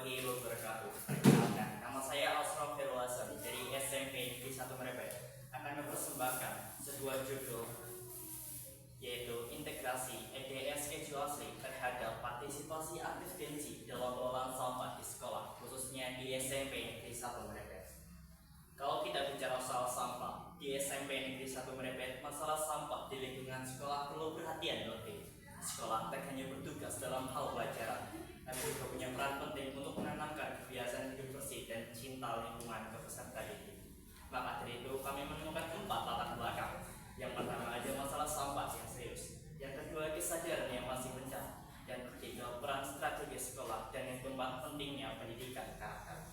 warahmatullahi wabarakatuh. Perkenalkan, nama saya Asraf Herwasan dari SMP Negeri 1 Merebet akan mempersembahkan sebuah judul yaitu integrasi EDS Keju Asli terhadap partisipasi aktif Genci dalam pengelolaan sampah di sekolah, khususnya di SMP Negeri 1 Merebet. Kalau kita bicara soal sampah di SMP Negeri 1 Merebet, masalah sampah di lingkungan sekolah perlu perhatian lebih. Sekolah tak hanya bertugas dalam hal pelajaran, tapi juga punya peran penting untuk menanamkan kebiasaan hidup bersih dan cinta lingkungan ke peserta didik. Maka dari itu kami menemukan 4 latar belakang. Yang pertama ada masalah sampah yang serius, yang kedua kesadaran yang masih rendah, yang ketiga peran strategis sekolah, dan yang keempat pentingnya pendidikan karakter.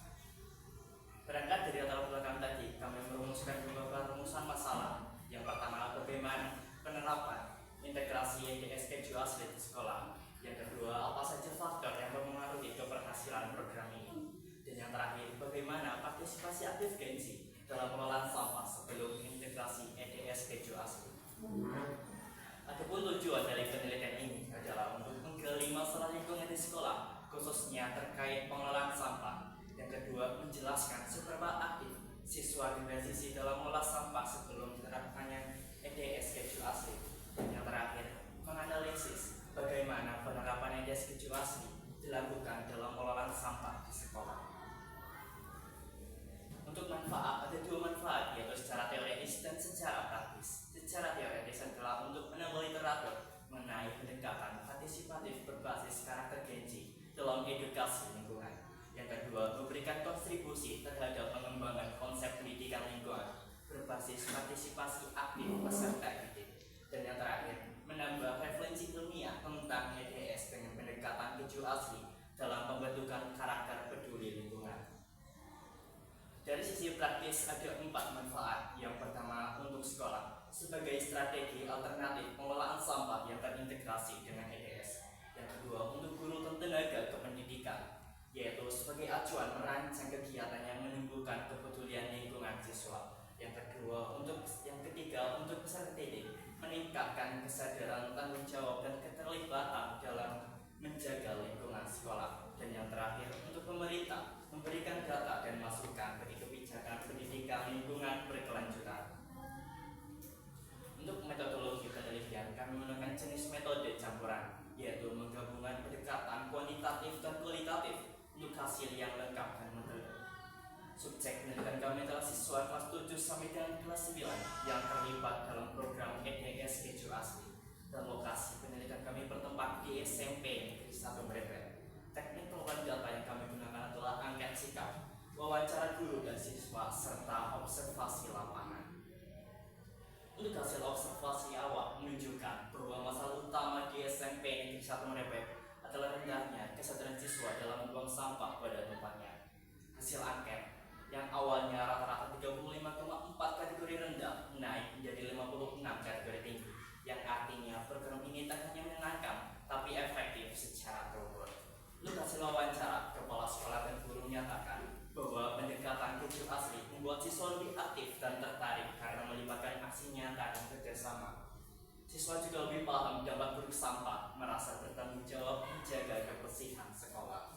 Berangkat dari latar belakang tadi, kami merumuskan beberapa rumusan masalah. Yang pertama, bagaimana penerapan integrasi EDS Keju Asli di sekolah. Yang kedua, apa saja faktor yang mempengaruhi keberhasilan program ini. Dan yang terakhir, bagaimana partisipasi aktif Genci dalam pengelolaan sampah sebelum integrasi EDS Keju Asli. Adapun tujuan dari penelitian ini adalah untuk menggali masalah lingkungan di sekolah, khususnya terkait pengelolaan sampah. Yang kedua, menjelaskan seberapa aktif siswa dimensi dalam mengolah sampah sebelum diterapkannya EDS Keju Asli. Dan yang terakhir, menganalisis bagaimana penerapan EDS Keju Asli dilakukan dalam pengelolaan sampah di sekolah. Untuk manfaat, ada 2 manfaat, yaitu secara teoretis dan secara praktis. Secara teoretis adalah untuk menambah literatur mengenai pendekatan partisipatif berbasis karakter Genci dalam edukasi lingkungan. Yang kedua, memberikan kontribusi terhadap pengembangan konsep pendidikan lingkungan berbasis partisipasi aktif peserta didik. Dan yang terakhir, menambah referensi ilmiah tentang EDS dengan pendekatan Keju Asli dalam pembentukan karakter peduli lingkungan. Dari sisi praktis ada 4 manfaat. Yang pertama, untuk sekolah sebagai strategi alternatif pengelolaan sampah yang terintegrasi dengan EDS. Yang kedua, untuk guru dan tenaga kependidikan, yaitu sebagai acuan merancang kegiatan yang menimbulkan kepedulian lingkungan siswa. Yang ketiga, untuk peserta didik, meningkatkan kesadaran tanggung jawab dan keterlibatan dalam menjaga lingkungan sekolah. Dan yang terakhir, untuk pemerintah, memberikan data dan masukan bagi kebijakan pendidikan lingkungan berkelanjutan. Untuk metodologi penelitian, kami menggunakan jenis metode campuran, yaitu menggabungkan pendekatan kuantitatif dan kualitatif untuk hasil yang lengkap dan mendalam. Subjek penelitian kami adalah siswa kelas 7 sampai dengan kelas 9 yang terlibat dalam program EDS Keju Asli. Dan lokasi penelitian kami bertempat di SMP Negeri 1 Merebet. Teknik pengolahan data yang kami gunakan adalah angket sikap, wawancara guru dan siswa, serta observasi lapangan. Untuk hasil observasi awal menunjukkan bahwa masalah utama di SMP Negeri 1 Merebet adalah rendahnya kesadaran siswa dalam membuang sampah pada tempatnya. Hasil angket yang awalnya rata-rata 35,4 kategori rendah naik menjadi 56 kategori tinggi, yang artinya program ini tak hanya menyenangkan tapi efektif secara terukur. Untuk hasil wawancara, kepala sekolah dan guru menyatakan bahwa pendekatan Keju Asli membuat siswa lebih aktif dan tertarik karena melibatkan aksi nyata dan kerjasama. Siswa juga lebih paham dampak buruk sampah, merasa bertanggung jawab menjaga kebersihan sekolah.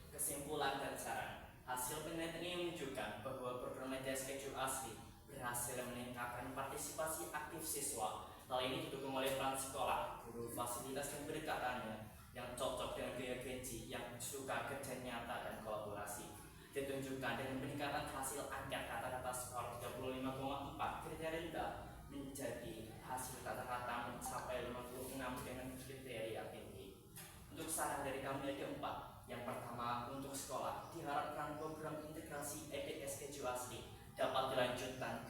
Kesimpulan dan saran. Hasil penelitian ini menunjukkan bahwa program EDS Keju Asli berhasil meningkatkan partisipasi aktif siswa. Hal ini didukung oleh peran sekolah, guru, fasilitas dan pendekatannya yang cocok dengan gaya Genci yang suka kerja nyata dan kolaborasi. Ditunjukkan dengan peningkatan hasil angket rata-rata skor 35,4 kriteria rendah menjadi hasil rata-rata mencapai 56 dengan kriteria tinggi. Untuk saran dari kami ada 4. Yang pertama, untuk sekolah diharapkan program integrasi EDS Keju Asli dapat dilanjutkan